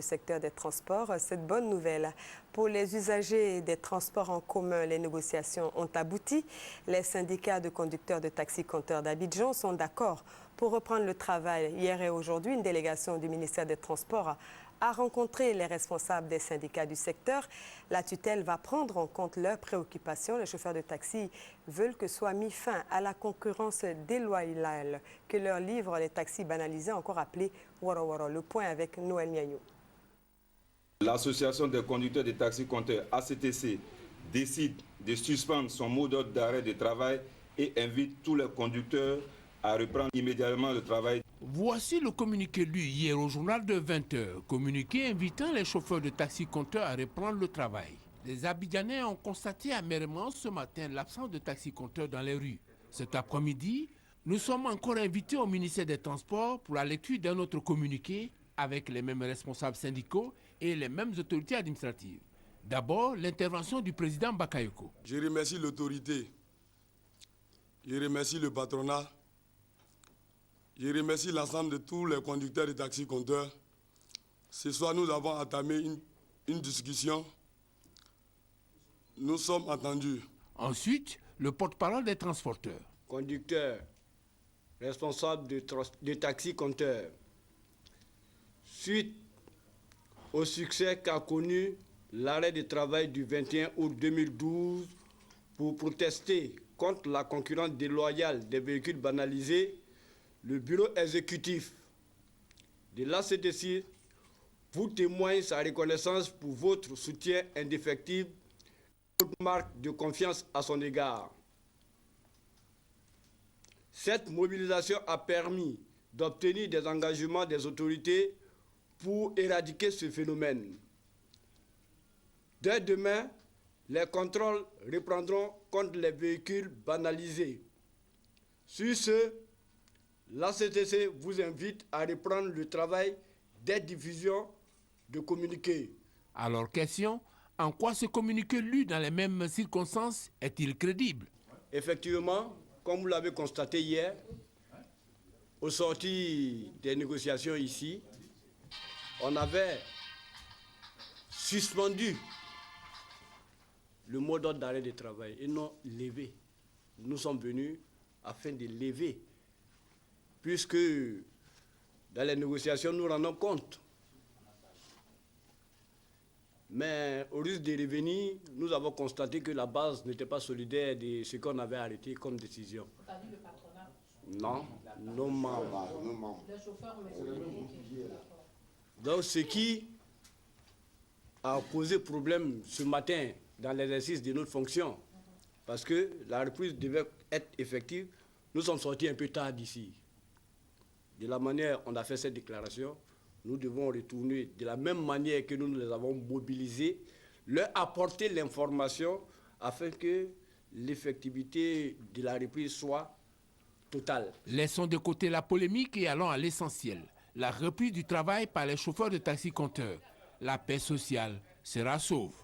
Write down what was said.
Le secteur des transports, cette bonne nouvelle. Pour les usagers des transports en commun, les négociations ont abouti. Les syndicats de conducteurs de taxi-compteurs d'Abidjan sont d'accord pour reprendre le travail. Hier et aujourd'hui, une délégation du ministère des Transports a rencontré les responsables des syndicats du secteur. La tutelle va prendre en compte leurs préoccupations. Les chauffeurs de taxi veulent que soit mis fin à la concurrence déloyale que leur livrent les taxis banalisés, encore appelés Waro Waro. Le point avec Noël Niagnou. L'association des conducteurs de taxi-compteurs ACTC décide de suspendre son mot d'ordre d'arrêt de travail et invite tous les conducteurs à reprendre immédiatement le travail. Voici le communiqué lu hier au journal de 20h, communiqué invitant les chauffeurs de taxi-compteurs à reprendre le travail. Les Abidjanais ont constaté amèrement ce matin l'absence de taxi-compteurs dans les rues. Cet après-midi, nous sommes encore invités au ministère des Transports pour la lecture d'un autre communiqué avec les mêmes responsables syndicaux et les mêmes autorités administratives. D'abord, l'intervention du président Bakayoko. Je remercie l'autorité, je remercie le patronat, je remercie l'ensemble de tous les conducteurs de taxi-compteurs. Ce soir, nous avons entamé une discussion. Nous sommes entendus. Ensuite, le porte-parole des transporteurs. Conducteurs, responsables de taxi-compteurs, suite au succès qu'a connu l'arrêt de travail du 21 août 2012 pour protester contre la concurrence déloyale des véhicules banalisés, le bureau exécutif de l'ACTC vous témoigne sa reconnaissance pour votre soutien indéfectible, votre marque de confiance à son égard. Cette mobilisation a permis d'obtenir des engagements des autorités pour éradiquer ce phénomène. Dès demain, les contrôles reprendront contre les véhicules banalisés. Sur ce, l'ACTC vous invite à reprendre le travail des diffusions de communiqués. Alors, question, en quoi ce communiqué lu dans les mêmes circonstances est-il crédible? Effectivement, comme vous l'avez constaté hier, au sortir des négociations ici, on avait suspendu le mot d'ordre d'arrêt de travail et non levé. Nous sommes venus afin de lever, puisque dans les négociations, nous rendons compte. Mais au risque de revenir, nous avons constaté que la base n'était pas solidaire de ce qu'on avait arrêté comme décision. T'as dit le patronat? Non, nos membres. Les chauffeurs, mais Donc, ce qui a posé problème ce matin dans l'exercice de notre fonction, parce que la reprise devait être effective, nous sommes sortis un peu tard d'ici. De la manière dont on a fait cette déclaration, nous devons retourner de la même manière que nous les avons mobilisés, leur apporter l'information afin que l'effectivité de la reprise soit totale. Laissons de côté la polémique et allons à l'essentiel. La reprise du travail par les chauffeurs de taxi-compteurs. La paix sociale sera sauve.